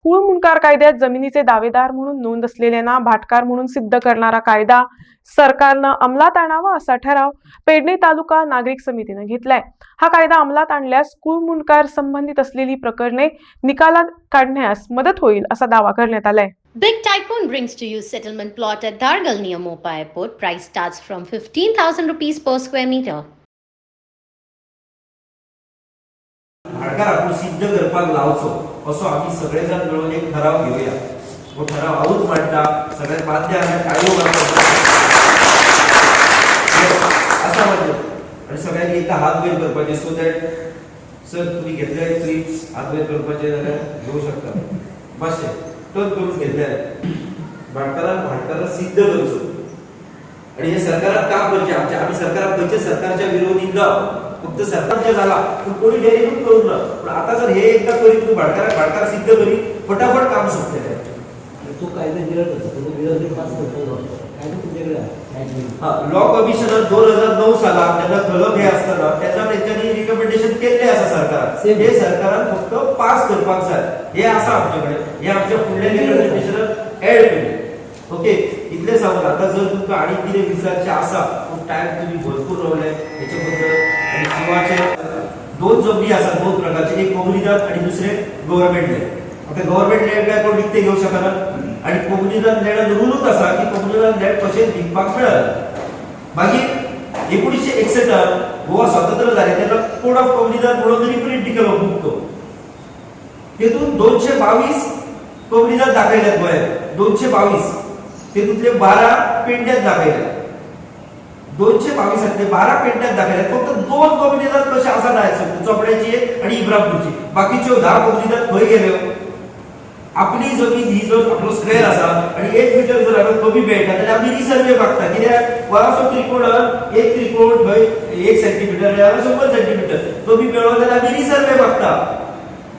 कुळ मुंडकार कायद्यात जमिनीचे दावेदार म्हणून नोंद असलेल्यांना भाटकार म्हणून सिद्ध करणारा कायदा सरकारनं अंमलात आणावा असा ठराव पेडणे तालुका नागरिक समितीने घेतलाय। हा कायदा अंमलात आणल्यास कुळ मुंडकार संबंधित असलेली प्रकरणे निकालात काढण्यास मदत होईल असा दावा करण्यात आलाय। Big Tycoon brings to you settlement plot at Dargal near Mopa Airport. Price starts from 15,000 rupees per square meter. भाटकार आपण सिद्ध करपाक लावचो असो आम्ही सगळेजण मिळून एक ठराव घेऊया। तो ठराव आऊच मांडटा, सगळे बाध्य आम्ही काढू असा म्हणजे आणि सगळ्यांनी एकदा हात वयर करपाचे सो दॅट सर तुम्ही घेतले प्लीज हात वयर करपाचे जाल्यार घेऊ शकता। मातशे टर्न करून घेतले भाटकाराक सिद्ध करचो आणि हे सरकाराक काम करचे आम्ही सरकाराक खंयचे सरकारच्या विरोधी न फक्त सरकारचे झाला तू कोणी डेरिव्हेट करू ना पण आता जर हे एकदा करीत तू भाटकार सिद्ध करी फटाफट काम सुटलेलं आहे। तो कायदा विरोध होता विरोधी पास करतो कायदा तुमच्याकडे लॉ कमिशनर 2009 सालात त्यांना कलम हे असताना त्यांनी रिकमेंडेशन केले असा सरकार हे सरकारान फक्त पास करपाक जाय हे असा आमच्याकडे हे आमच्या फुडल्या रिकमेंडेशन ऍड केले। ओके इतले सांगून आता जर तुमका आणि कितें विचारचे आसा पूण टाइम तुम्ही भरपूर रावले याच्याबद्दल आणि शिवाचे दोन जमनी आसा दोन प्रकारचे एक कोमुनिदाद आणि दुसरे गव्हर्नमेंट लँड। आता गव्हर्नमेंट लँड काय कोण विकते घेऊ शकना आणि कोमुनिदाद लँड रूलच आसा की कोमुनिदाद लँड कशें विकपाक मेळना। मागीर 1961 गोवा स्वतंत्र जाले तेन्ना कोड ऑफ कोमुनिदाद म्हणून रिप्रिंट केलो बुक तो तेतून 222 कोमुनिदाद दाखयल्यात गोंयांत 222 तेतूंतले 12 पेंड्यात दाखयल्यात 222 12 पेंड्यात दाखयल्यात फक्त दोन कोमुनिदाद कशे आसा ना चोपड्याची आणि इब्राहिमपूरची बाकीच्यो 10 कोमुनिदाद खंय गेल्यो। आपली जमीन ही जर आपलो स्क्वेअर आसा आणि 1 मीटर जर आमी कमी मेळटा जाल्यार आमी रिसर्वे मागता कित्याक वरासो त्रिकोण एक त्रिकोण खंय 1 सेंटीमीटर या 100 सेंटीमीटर कमी मेळ्ळो जाल्यार आमी रिसर्वे मागता।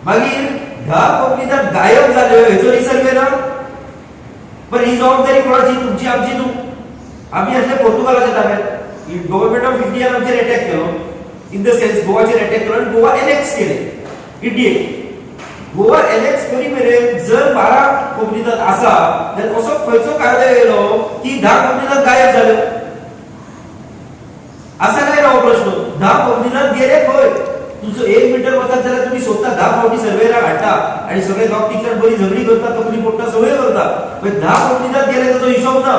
मागीर 10 कोमुनिदाद गायब जाल्यो हेचो रिसर्वे ना पण ही जबाबदारी कोणाची तुमची आमची न्हू। आम्ही असले पोर्तुगालाच्या ताब्यात गव्हर्नमेंट ऑफ इंडियान आमचेर अटॅक केलो इन द सेन्स गोवाचेर अटॅक केलो आणि गोवा एनेक्स केले इंडियेक। गोवा एनेक्स करी मेरेन जर 12 कोमुनिदाद आसा जाल्यार असो खंयचो कायदो येयलो की 10 कोमुनिदाद गायब जाल्यो असा काय राव प्रश्न 10 कोमुनिदाद गेले खंय तुझं 1 मीटर वतात जाल्यार तुम्ही स्वतः 10 फावटी सर्वेयराक हाडटा आणि सगळे डॉग टीचर बरी झगडी करता तकली पोट्टा सगळे करता पण 10 कोमुनिदाद गेले ताचो हिशोब ना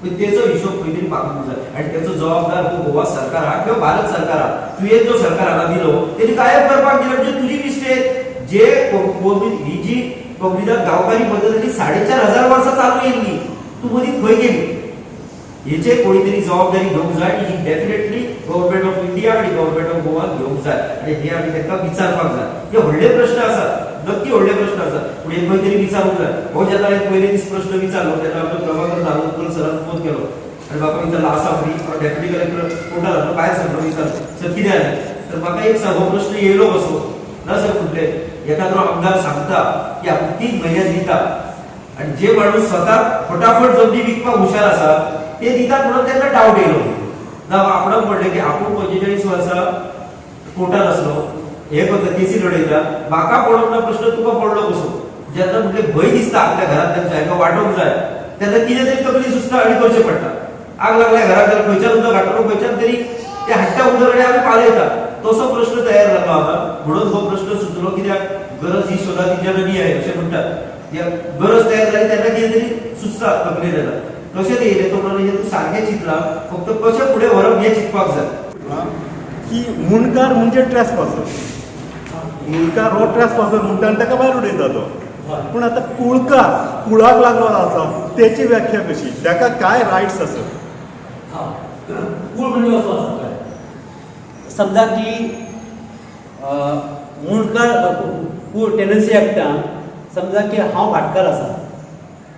पण त्याचा हिशोब पयलीं पाकूंक जाय आणि त्याचो जबाबदार हो गोवा सरकार हा किंवा भारत सरकार हा तुवें जो सरकाराला दिलो तेणी गायब करपाक दिलो म्हणजे तुजी मिस्टेक जे ही जी कोमुनिदाद गांवकारी पद्धतीने 4,500 वर्सां चालू येयल्ली तू मदीं खंय गेली हेचे कोणीतरी जबाबदारी घेवंक जाय ही डेफिनेटली गव्हर्नमेंट ऑफ इंडिया आणि गव्हर्नमेंट ऑफ गोवा घेवंक जाय आणि हे आमी तांकां विचारपाक जाय। हे व्हडले प्रश्न आसात नक्की व्हडले प्रश्न आसात पूण हे खंय तरी विचारूंक जाय। हो जेन्ना एक पयले दीस प्रश्न विचारलो तेन्ना आमचो प्रभाकर नार्वेकर सरान फोन केलो आणि म्हाका विचारलो आसा फ्री डेप्युटी कलेक्टर कोर्टार आसलो भायर सरलो विचारलो सर कितें जालें तर म्हाका एक सांग हो प्रश्न येयलो कसो ना सर म्हटले एखादो आमदार सांगता की आपूण 3 म्हयन्यात दिता आणि जे माणूस स्वतः फटाफट जमनी विकपाक हुशार आसा ते दितात म्हणून त्यांना डाऊट येयलो ना आपण म्हणले की आपण 45 वर्सां कोर्टात असलो हे करता केसी लढयता म्हाका पडोवंक ना प्रश्न तुका पडलो कसो जेन्ना म्हटले भंय दिसता आपल्या घरांतल्यांच्या हाका वाटोवंक जाय तेन्ना कितें तरी तकली सुचता आनी करचें पडटा। आग लागल्या घराक जाल्यार खंयच्यान उदक हाडटलो खंयच्यान तरी ते हाडटा उदक आनी आमी पालयता तसो प्रश्न तयार जालो आतां म्हणून हो प्रश्न सुचलो कित्याक गरज ही शोधाची जननी आहे अशें म्हणटात गरज तयार जाली तेन्ना कितें तरी सुचता तकलेन येता कशें ते येयले तो म्हणून तूं सारकें चिंतलां फक्त कशें फुडें व्हरप हें चिंतपाक जाय की मुंडकार म्हणजे ट्रेसपासर मुंडकार हो ट्रेसपासर म्हणटा आनी ताका भायर उडयता तो पूण आतां कुळकार कुळाक लागलो आसा तेची व्याख्या कशी ताका काय रायट्स आसत। कूळ म्हणजे असो आसा काय समजा की मुंडकार कूळ टेनन्सी एक्टान समजा की हांव भाटकार आसा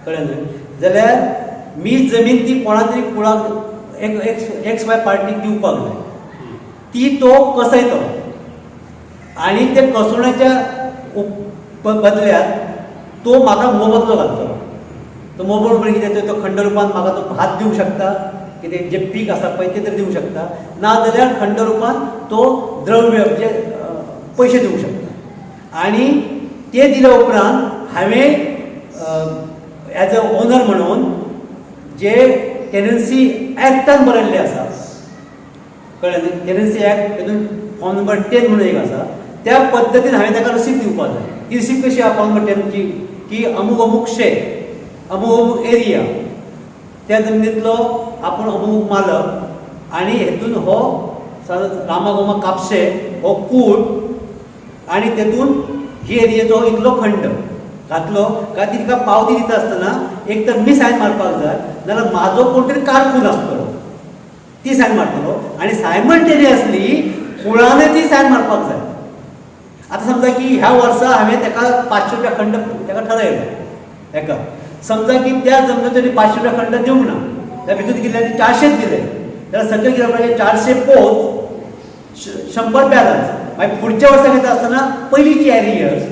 कळ्ळें न्हय जाल्यार मी जमीन ती कोणा तरी कुळाक एक्स वाय पार्टीक दिवपाक जाय ती तो कसयतो आणि ते कसवण्याच्या बदल्यात तो म्हाका मोबदलो घालतलो। तो मोबदलो म्हणजे कितें तो खंड रुपान म्हाका तो भात दिवंक शकता कितें जे पीक आसा पळय तें तरी दिवंक शकता ना जाल्यार खंड रुपान तो द्रव्य म्हणजे पयशे दिवंक शकता आणि ते दिल्या उपरांत हांवें एज अ ओनर म्हणून जे टेनन्सी ॲक्टान बरयल्लें आसा, कळ्ळें न्ही, टेनन्सी ॲक्ट तातूंत फॉर्म नंबर 10 म्हणून एक आसा, त्या पद्दतीन हांवें ताका रसीद दिवपाक जाय. ती रसीद कशी आहा फॉर्म नंबर 10 की अमूक अमूक शेत, अमूक अमूक एरिया, त्या जमनींतलो आपूण अमूक मालक, आनी हेतून हो रामागोमा कापशे हो कूळ, आनी तेतून ही एरियेचो इतलो खंड घातलो काय ती तिका पावती दिता आसतना एक तर मी सायन मारपाक जाय, नाल्यार म्हाजो कोण तरी कारकून आसतलो ती सायन मारतलो, आनी सायमल्टेनियसली कुळानय ती सायन मारपाक जाय. आतां समजा की ह्या वर्सा हांवें ताका 500 रुपया खंड ताका ठरयलो, हेका समजा की त्या जमनीचो 500 रुपया खंड दिवंक ना, त्या भितून कितें 400 दिले, जाल्यार सकयल कितें पाहिजे 400 पोत 100 बॅलन्स, मागीर फुडच्या वर्सा घेता आसतना पयलींची एरियर्स,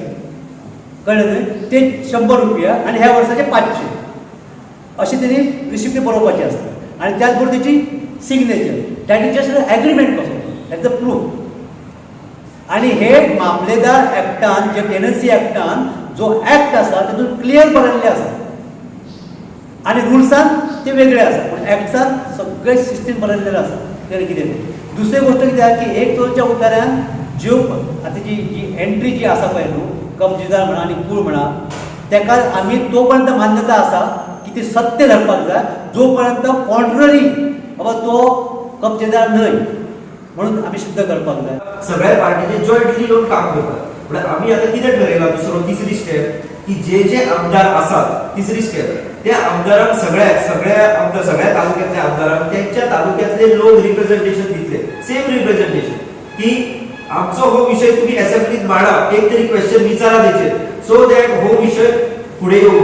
कळ्ळें न्ही, ते 100 रुपया आनी ह्या वर्साचे 500 अशी तेणी रिसिप्ट बरोवपाची आसता. आनी त्याच बरोबर तेची signature, that is just agreement कसो, दॅट द प्रूफ. आनी हे मामलेदार ॲक्टान, जे टेनन्सी ॲक्टान जो ॲक्ट आसा तातूंत क्लियर बरयल्लें आसा, आनी रुल्सान ते वेगळे आसा, पूण ॲक्टान सगळें सिस्टीम बरयल्लें आसा. तें कितें दुसरी गोश्ट कितें आसा की 1 करोडच्या उताऱ्यान ज्यो आतां जी एंट्री जी आसा पळय न्हू, कब्जेदार म्हणा आनी कूळ म्हणा, ताका आमी तो पर्यंत मान्यता आसा की ती सत्य धरपाक जाय जो पर्यंत कॉन्ट्ररी बाबा तो कब्जेदार न्हय म्हणून आमी सिद्ध करपाक जाय. सगळ्या पार्टीचे जॉईंटली येऊन काम करतात. म्हणजे आम्ही आता कितें ठरयला तिसरी स्टेप की जे आमदार आसात, तिसरी स्टेप त्या आमदारांक सगळ्या तालुक्यातल्या आमदारांक त्यांच्या तालुक्यातले लोक रिप्रेझेंटेशन दितले, सेम रिप्रेझेंटेशन, की आमचो हो विषय तुम्ही असेंब्लीत मांडा, एक तरी क्वेश्चन विचारा त्याचे, सो दॅट हो विषय पुढे येऊ.